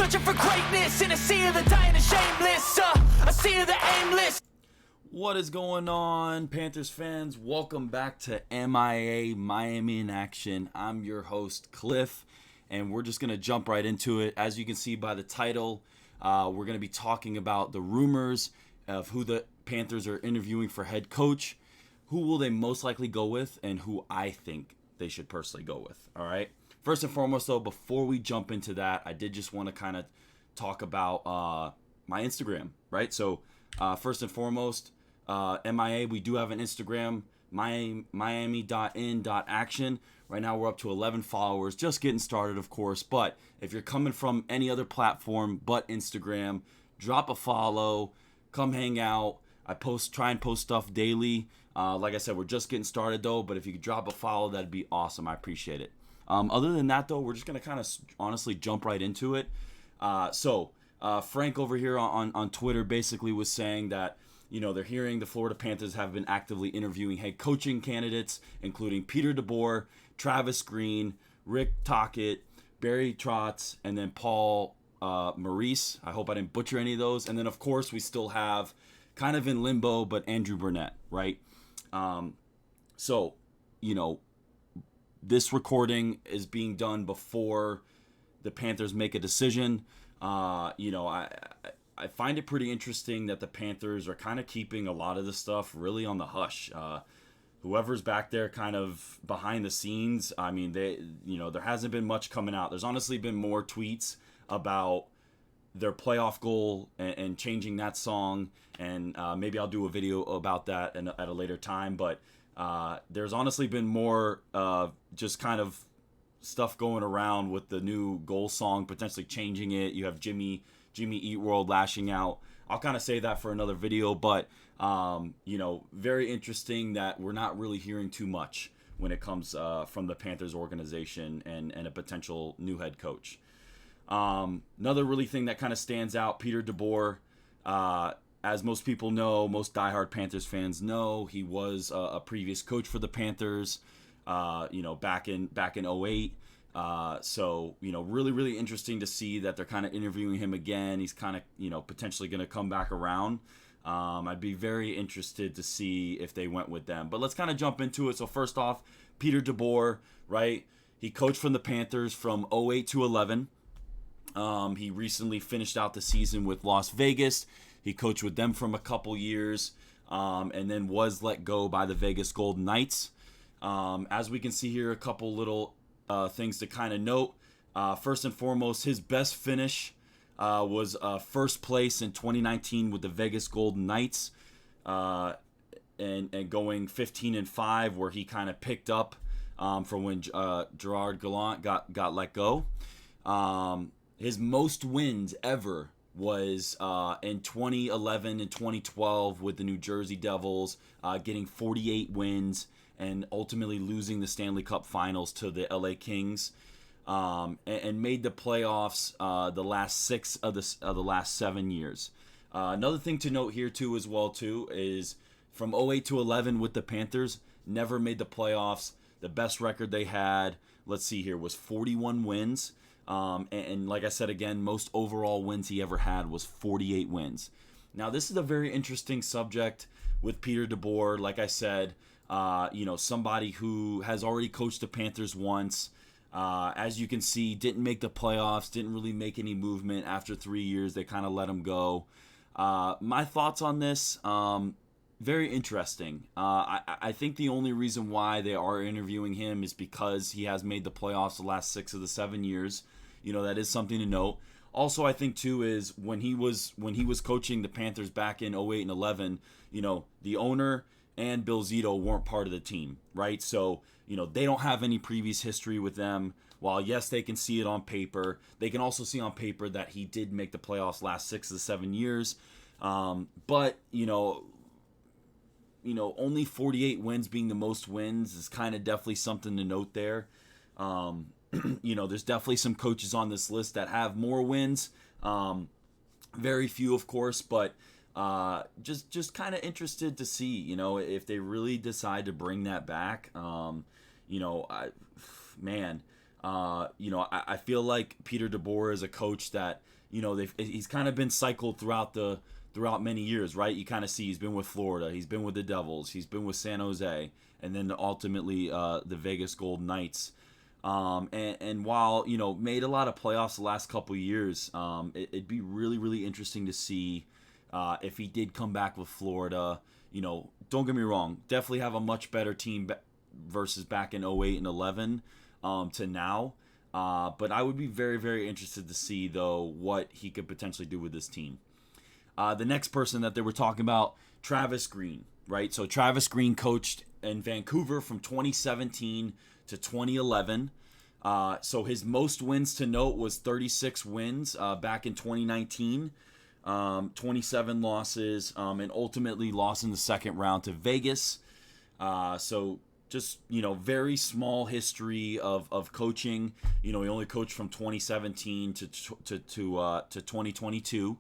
searching for greatness in a sea of the dying and shameless, a sea of the aimless. What is going on, Panthers fans? Welcome back to MIA, Miami in Action. I'm your host, Cliff, and we're just going to jump right into it. As you can see by the title, we're going to be talking about the rumors of who the Panthers are interviewing for head coach, who will they most likely go with, and who I think they should personally go with, all right? First and foremost, though, before we jump into that, I did just want to kind of talk about my Instagram, right? So, first and foremost, MIA, we do have an Instagram, miami.in.action. Right now we're up to 11 followers, just getting started, of course. But if you're coming from any other platform but Instagram, drop a follow, come hang out. I try and post stuff daily. Like I said, we're just getting started, though. But if you could drop a follow, that'd be awesome. I appreciate it. Other than that, though, we're just going to kind of honestly jump right into it. Frank over here on Twitter basically was saying that, you know, they're hearing the Florida Panthers have been actively interviewing head coaching candidates, including Peter DeBoer, Travis Green, Rick Tocchet, Barry Trotz, and then Paul Maurice. I hope I didn't butcher any of those. And then, of course, we still have kind of in limbo, but Andrew Burnett, right? You know, this recording is being done before the Panthers make a decision. I find it pretty interesting that the Panthers are kind of keeping a lot of this stuff really on the hush. Whoever's back there kind of behind the scenes, I mean, there hasn't been much coming out. There's honestly been more tweets about their playoff goal and changing that song, and maybe I'll do a video about that at a later time, but there's honestly been more just kind of stuff going around with the new goal song, potentially changing it. You have Jimmy Eat World lashing out. I'll kind of say that for another video, but very interesting that we're not really hearing too much when it comes from the Panthers organization and a potential new head coach. Another really thing that kind of stands out, Peter DeBoer, as most people know, most diehard Panthers fans know, he was a previous coach for the Panthers, back in 2008. Really, really interesting to see that they're kind of interviewing him again. He's kind of, potentially going to come back around. I'd be very interested to see if they went with them. But let's kind of jump into it. So first off, Peter DeBoer, right? He coached from the Panthers from 2008 to 2011. He recently finished out the season with Las Vegas. He coached with them from a couple years, and then was let go by the Vegas Golden Knights. As we can see here, a couple little things to kind of note. First and foremost, his best finish was first place in 2019 with the Vegas Golden Knights, and going 15-5, where he kind of picked up from when Gerard Gallant got let go. His most wins ever was in 2011 and 2012 with the New Jersey Devils, getting 48 wins and ultimately losing the Stanley Cup Finals to the LA Kings, and made the playoffs the last 6 of the last 7 years. Another thing to note here too is from 2008 to 11 with the Panthers, never made the playoffs. The best record they had, let's see here, was 41 wins. And like I said again, most overall wins he ever had was 48 wins. Now this is a very interesting subject with Peter DeBoer. Like I said, somebody who has already coached the Panthers once. As you can see, didn't make the playoffs, didn't really make any movement after 3 years. They kind of let him go. My thoughts on this, very interesting. I think the only reason why they are interviewing him is because he has made the playoffs the last 6 of the 7 years. That is something to note. Also, I think too is when he was coaching the Panthers back in 2008 and 11, the owner and Bill Zito weren't part of the team, right? So, they don't have any previous history with them. While, yes, they can see it on paper, they can also see on paper that he did make the playoffs last 6 of the 7 years. But, only 48 wins being the most wins is kind of definitely something to note there. There's definitely some coaches on this list that have more wins. Very few, of course, but just kind of interested to see, if they really decide to bring that back. I feel like Peter DeBoer is a coach that, he's kind of been cycled throughout many years, right? You kind of see he's been with Florida, he's been with the Devils, he's been with San Jose, and then ultimately the Vegas Golden Knights. And while made a lot of playoffs the last couple years, it'd be really really interesting to see if he did come back with Florida. Don't get me wrong, definitely have a much better team versus back in 08 and 11 to now. But I would be very very interested to see though what he could potentially do with this team. The next person that they were talking about, Travis Green, right? So Travis Green coached in Vancouver from 2017 to 2011. So his most wins to note was 36 wins back in 2019, 27 losses, and ultimately lost in the second round to Vegas. So just very small history of coaching. He only coached from 2017 to 2022.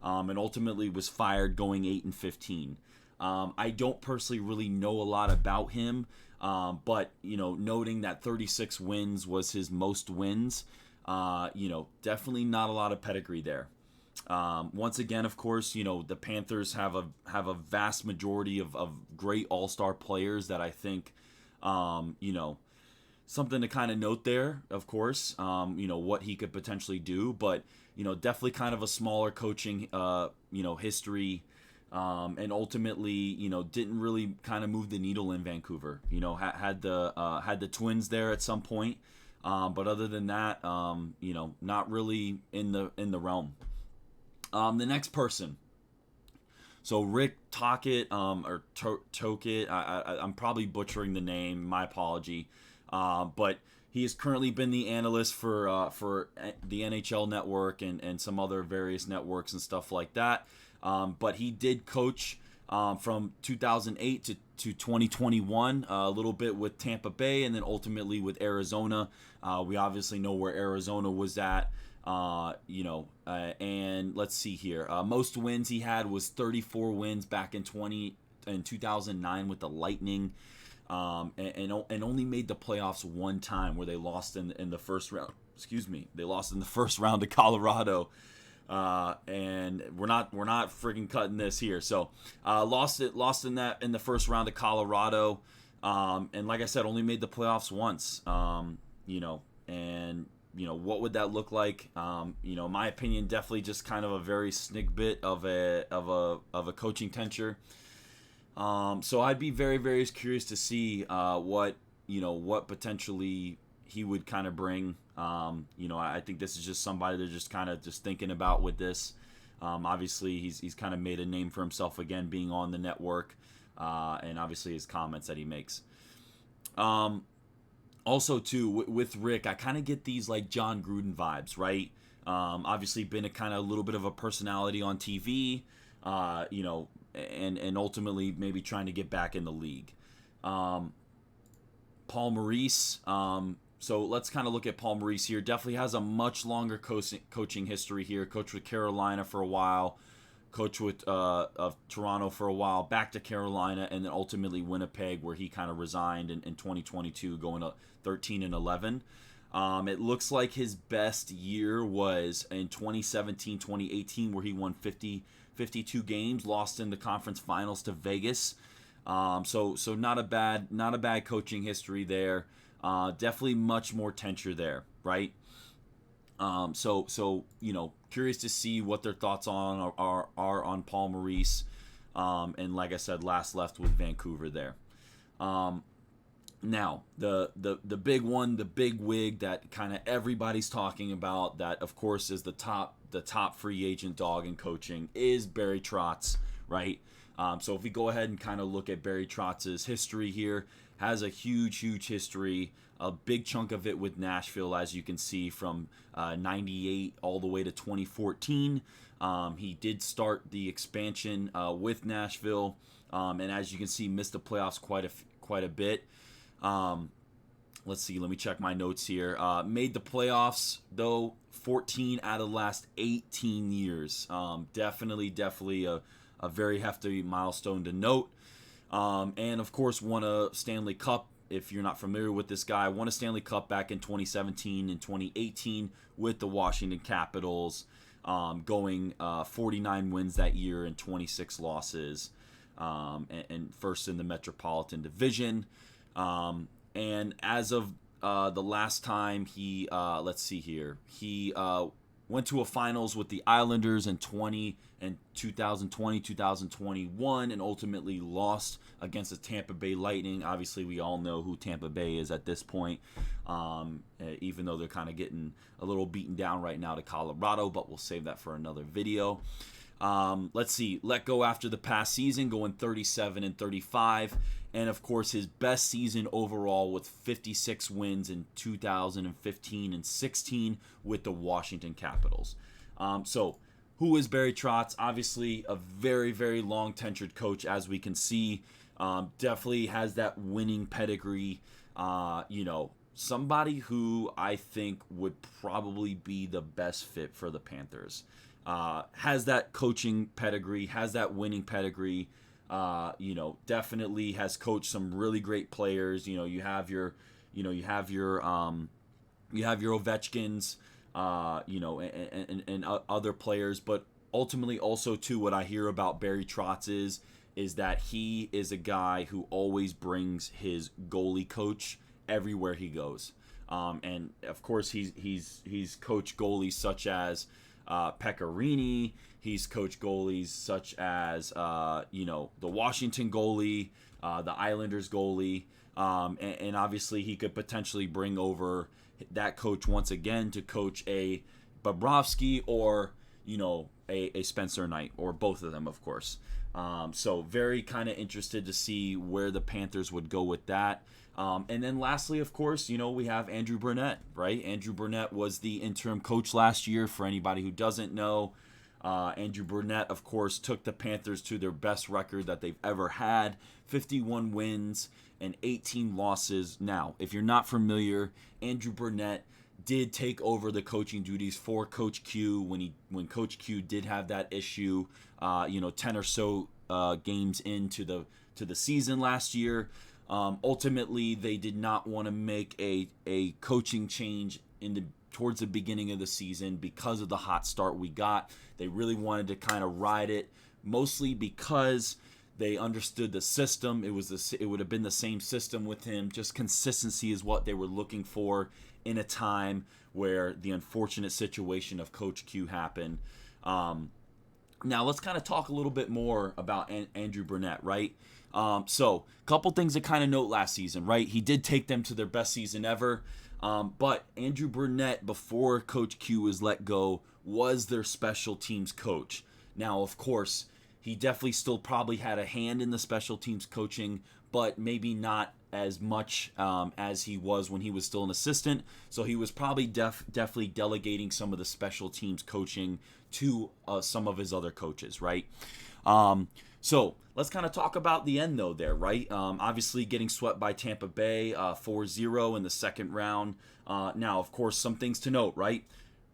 And ultimately was fired going 8-15. I don't personally really know a lot about him, but noting that 36 wins was his most wins, definitely not a lot of pedigree there. Once again, of course, the Panthers have a vast majority of great all-star players that I think, something to kind of note there, of course, what he could potentially do, but definitely kind of a smaller coaching, history, and ultimately, didn't really kind of move the needle in Vancouver. Had the Twins there at some point, but other than that, not really in the realm. The next person. So Rick Tocchet, or Tocchet, I'm probably butchering the name. My apology, but he has currently been the analyst for the NHL Network and some other various networks and stuff like that. But he did coach from 2008 to 2021, a little bit with Tampa Bay, and then ultimately with Arizona. We obviously know where Arizona was at. And let's see here. Most wins he had was 34 wins back in 2009 with the Lightning. And only made the playoffs one time where they lost in the first round. Excuse me, they lost in the first round to Colorado. And we're not friggin' cutting this here. So lost in the first round to Colorado. And like I said, only made the playoffs once. What would that look like? My opinion, definitely just kind of a very snigbit of a coaching tenure. So I'd be very, very curious to see what potentially he would kind of bring. I think this is just somebody they're just kind of just thinking about with this. Obviously, he's kind of made a name for himself again, being on the network, and obviously his comments that he makes. Also, too, with Rick, I kind of get these like John Gruden vibes, right? Obviously, been a kind of a little bit of a personality on TV, and ultimately maybe trying to get back in the league. Paul Maurice. So let's kind of look at Paul Maurice here. Definitely has a much longer coaching history here. Coached with Carolina for a while. Coached with Toronto for a while. Back to Carolina, and then ultimately Winnipeg, where he kind of resigned in 2022, going to 13-11. It looks like his best year was in 2017-2018, where he won 52 games, lost in the conference finals to Vegas. So not a bad coaching history there. Definitely much more tenure there, right? So curious to see what their thoughts are on Paul Maurice. And like I said, last left with Vancouver there. Now the big one, the big wig that kind of everybody's talking about, that of course is the top free agent dog in coaching, is Barry Trotz, right? So if we go ahead and kind of look at Barry Trotz's history here, has a huge history, a big chunk of it with Nashville, as you can see, from 98 all the way to 2014. He did start the expansion with Nashville, and as you can see, missed the playoffs quite a bit. Let's see, let me check my notes here. Made the playoffs, though, 14 out of the last 18 years. Definitely a very hefty milestone to note. And of course, won a Stanley Cup. If you're not familiar with this guy, won a Stanley Cup back in 2017 and 2018 with the Washington Capitals. going 49 wins that year and 26 losses, and first in the Metropolitan Division. And as of the last time he, let's see here, he went to a finals with the Islanders in 2020, 2021, and ultimately lost against the Tampa Bay Lightning. Obviously, we all know who Tampa Bay is at this point, even though they're kind of getting a little beaten down right now to Colorado, but we'll save that for another video. Let's see, let go after the past season, going 37-35, and of course his best season overall with 56 wins in 2015 and 16 with the Washington Capitals. So who is Barry Trotz? Obviously a very, very long tenured coach, as we can see. Definitely has that winning pedigree. Somebody who I think would probably be the best fit for the Panthers. Has that coaching pedigree, has that winning pedigree. Definitely has coached some really great players. You have your Ovechkins, and other players. But ultimately, also too, what I hear about Barry Trotz is that he is a guy who always brings his goalie coach everywhere he goes. And of course, he's coached goalies such as Pecorini. He's coached goalies such as the Washington goalie, the Islanders goalie, and obviously he could potentially bring over that coach once again to coach a Bobrovsky or a Spencer Knight, or both of them, of course. So very kind of interested to see where the Panthers would go with that. And then lastly, of course, we have Andrew Brunette, right? Andrew Brunette was the interim coach last year. For anybody who doesn't know, Andrew Brunette, of course, took the Panthers to their best record that they've ever had, 51 wins and 18 losses. Now, if you're not familiar, Andrew Brunette did take over the coaching duties for Coach Q when Coach Q did have that issue, 10 or so games into the season last year. Ultimately, they did not want to make a coaching change towards the beginning of the season because of the hot start we got. They really wanted to kind of ride it, mostly because they understood the system. It would have been the same system with him. Just consistency is what they were looking for in a time where the unfortunate situation of Coach Q happened. Now let's kind of talk a little bit more about Andrew Brunette, right? So a couple things to kind of note last season, right? He did take them to their best season ever. But Andrew Brunette, before Coach Q was let go, was their special teams coach. Now, of course, he definitely still probably had a hand in the special teams coaching, but maybe not as much as he was when he was still an assistant. So he was probably definitely delegating some of the special teams coaching to some of his other coaches, right? So let's kind of talk about the end, though, there, right? Obviously getting swept by Tampa Bay 4-0 in the second round. Now, of course, some things to note, right?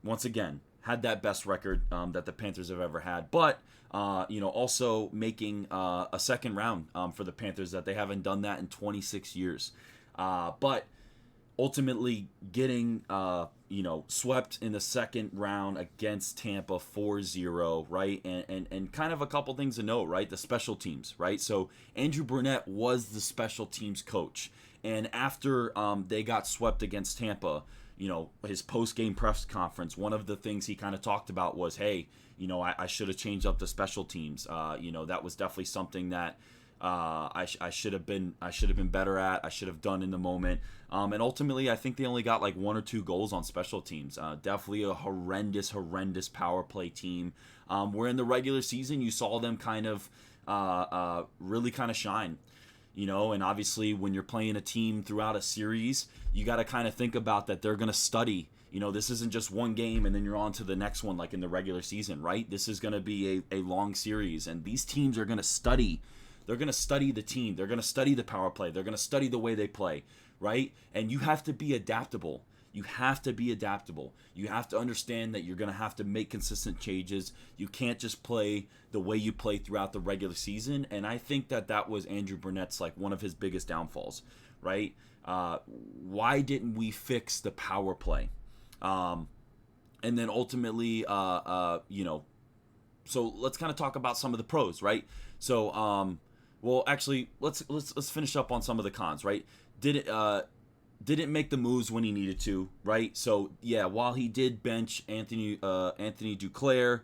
Once again, had that best record that the Panthers have ever had. But, also making a second round for the Panthers, that they haven't done that in 26 years. But ultimately getting swept in the second round against Tampa 4-0, right? And kind of a couple things to note, right? The special teams, right? So Andrew Brunette was the special teams coach. And after they got swept against Tampa, his post-game press conference, one of the things he kind of talked about was, hey, I should have changed up the special teams. That was definitely something that I should have been better at. I should have done in the moment. And ultimately, I think they only got like 1 or 2 goals on special teams. Definitely a horrendous power play team. Where in the regular season, you saw them kind of really kind of shine. And obviously when you're playing a team throughout a series, you got to kind of think about that they're going to study. This isn't just one game and then you're on to the next one like in the regular season, right? This is going to be a long series, and these teams are going to study. They're going to study the team. They're going to study the power play. They're going to study the way they play, right? And you have to be adaptable. You have to be adaptable. You have to understand that you're going to have to make consistent changes. You can't just play the way you play throughout the regular season. And I think that was Andrew Brunette's like one of his biggest downfalls, right? Why didn't we fix the power play? And then ultimately, so let's kind of talk about some of the pros, right? So, well, actually, let's finish up on some of the cons, right? Did it didn't make the moves when he needed to, right? So yeah, while he did bench Anthony Duclair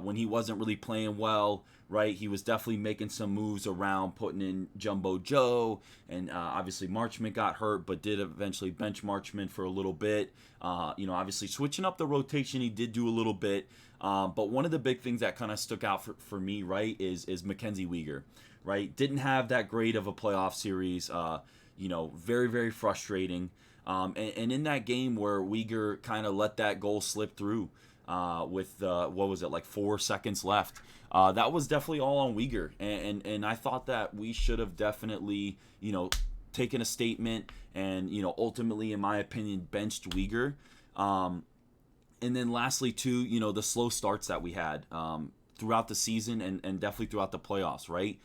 when he wasn't really playing well, right? He was definitely making some moves around, putting in Jumbo Joe, and obviously Marchment got hurt, but did eventually bench Marchment for a little bit. Obviously switching up the rotation, he did do a little bit. But one of the big things that kind of stuck out for me, right, is Mackenzie Weegar, right? Didn't have that great of a playoff series. Very, very frustrating. And in that game where Uyghur kind of let that goal slip through with, what was it, like 4 seconds left, that was definitely all on Uyghur. And I thought that we should have definitely, taken a statement and, ultimately, in my opinion, benched Uyghur. And then lastly, too, the slow starts that we had throughout the season and definitely throughout the playoffs, right?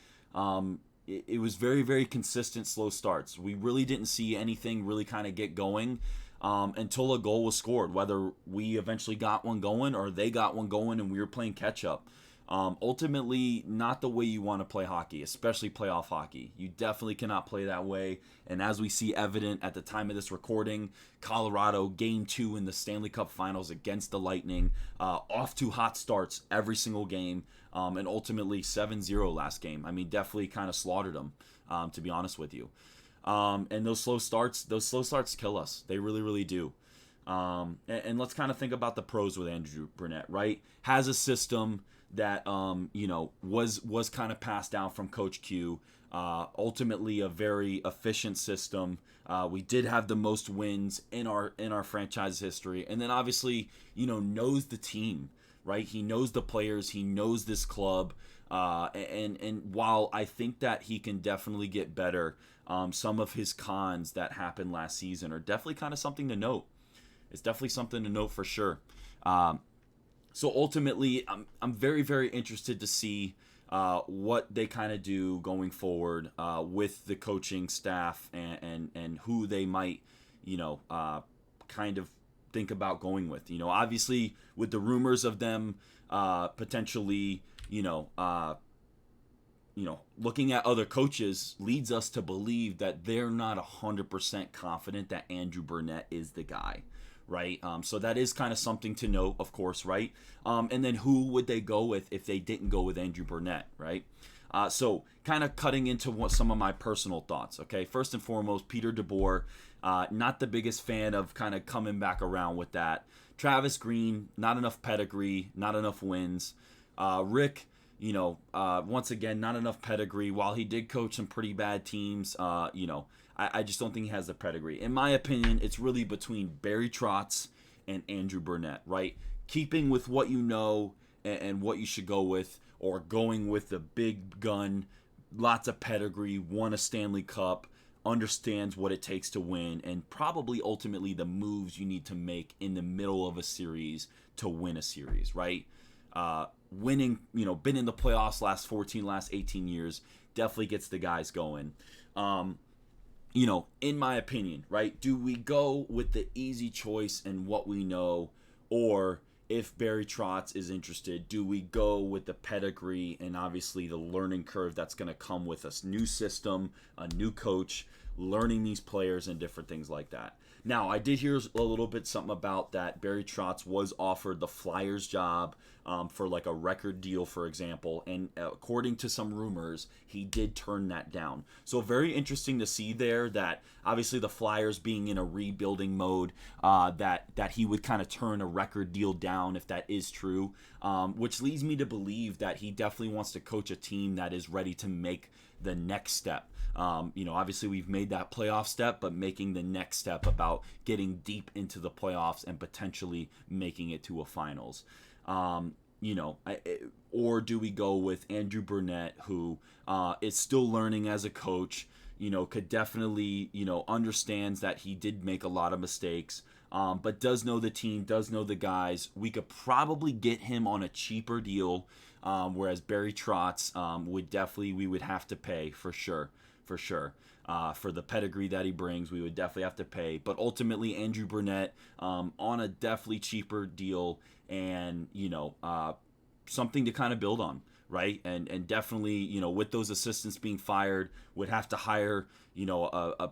It was very, very consistent slow starts. We really didn't see anything really kind of get going until a goal was scored, whether we eventually got one going or they got one going and we were playing catch up. Ultimately, not the way you want to play hockey, especially playoff hockey. You definitely cannot play that way. And as we see evident at the time of this recording, Colorado, Game 2 in the Stanley Cup Finals against the Lightning, off to hot starts every single game, and ultimately 7-0 last game. I mean, definitely kind of slaughtered them, to be honest with you. And those slow starts kill us. They really, really do. And let's kind of think about the pros with Andrew Brunette, right? Has a system that was kind of passed down from Coach Q. Ultimately, a very efficient system. We did have the most wins in our franchise history, and then obviously knows the team, right? He knows the players. He knows this club. And while I think that he can definitely get better, some of his cons that happened last season are definitely kind of something to note. It's definitely something to note for sure. So ultimately, I'm very, very interested to see what they kind of do going forward with the coaching staff and who they might, kind of think about going with. Obviously with the rumors of them potentially, looking at other coaches leads us to believe that they're not 100% confident that Andrew Burnett is the guy. Right, so that is kind of something to note, of course, right? And then who would they go with if they didn't go with Andrew Burnett, right? So kind of cutting into some of my personal thoughts, okay? First and foremost, Peter DeBoer, not the biggest fan of kind of coming back around with that. Travis Green, not enough pedigree, not enough wins. Rick, once again, not enough pedigree. While he did coach some pretty bad teams, I just don't think he has the pedigree. In my opinion, it's really between Barry Trotz and Andrew Burnett, right? Keeping with what you know and what you should go with, or going with the big gun, lots of pedigree, won a Stanley Cup, understands what it takes to win, and probably ultimately the moves you need to make in the middle of a series to win a series, right? Winning, been in the playoffs last 18 years, definitely gets the guys going. In my opinion, right, do we go with the easy choice and what we know, or if Barry Trotz is interested, do we go with the pedigree and obviously the learning curve that's going to come with a new system, a new coach, learning these players and different things like that? Now, I did hear a little bit something about that Barry Trotz was offered the Flyers job for like a record deal, for example, and according to some rumors, he did turn that down. So very interesting to see there that obviously the Flyers being in a rebuilding mode, that he would kind of turn a record deal down if that is true, which leads me to believe that he definitely wants to coach a team that is ready to make the next step. Obviously we've made that playoff step, but making the next step about getting deep into the playoffs and potentially making it to a finals. Or do we go with Andrew Burnett, who is still learning as a coach, could definitely, understands that he did make a lot of mistakes, but does know the team, does know the guys. We could probably get him on a cheaper deal, whereas Barry Trotz we would have to pay for sure. for sure. For the pedigree that he brings, we would definitely have to pay. But ultimately, Andrew Burnett on a definitely cheaper deal, and something to kind of build on, right? And definitely, with those assistants being fired, would have to hire,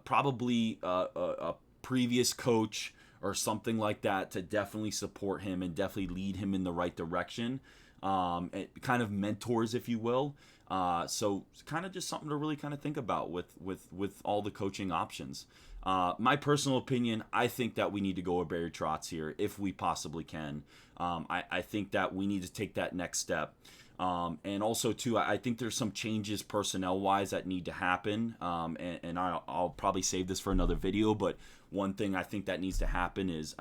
probably a previous coach or something like that to definitely support him and definitely lead him in the right direction. And kind of mentors, if you will. So it's kind of just something to really kind of think about with all the coaching options. My personal opinion, I think that we need to go with Barry Trotz here if we possibly can. I think that we need to take that next step. And also, too, I think there's some changes personnel-wise that need to happen. And I'll probably save this for another video, but one thing I think that needs to happen is,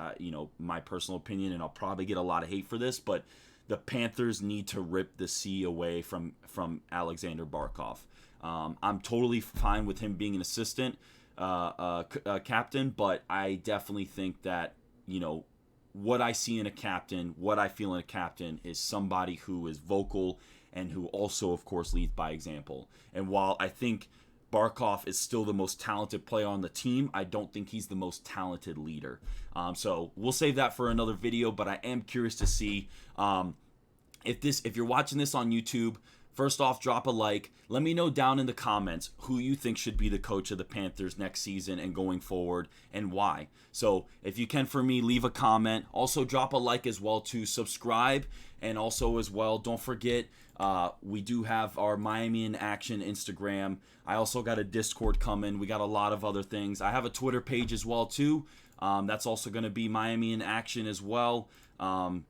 my personal opinion, and I'll probably get a lot of hate for this, but the Panthers need to rip the C away from Alexander Barkov. I'm totally fine with him being an assistant captain, but I definitely think that, what I see in a captain, what I feel in a captain is somebody who is vocal and who also, of course, leads by example. And while I think Barkov is still the most talented player on the team, I don't think he's the most talented leader. So we'll save that for another video, but I am curious to see if you're watching this on YouTube. First off, drop a like. Let me know down in the comments who you think should be the coach of the Panthers next season and going forward, and why. So if you can, for me, leave a comment. Also, drop a like as well to subscribe, and also as well, don't forget, we do have our Miami in Action Instagram. I also got a Discord coming. We got a lot of other things. I have a Twitter page as well too. That's also going to be Miami in Action as well. And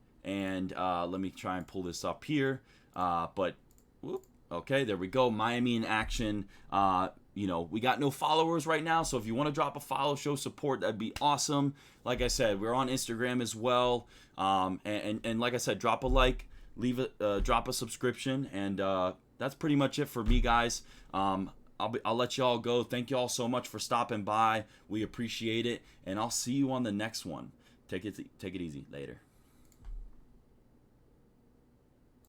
let me try and pull this up here. Okay, there we go. Miami in Action. We got no followers right now, so if you want to drop a follow, show support, that'd be awesome. Like I said, we're on Instagram as well. And like I said, drop a like, drop a subscription, and that's pretty much it for me, guys. I'll let y'all go. Thank y'all so much for stopping by. We appreciate it, and I'll see you on the next one. Take it easy. Later.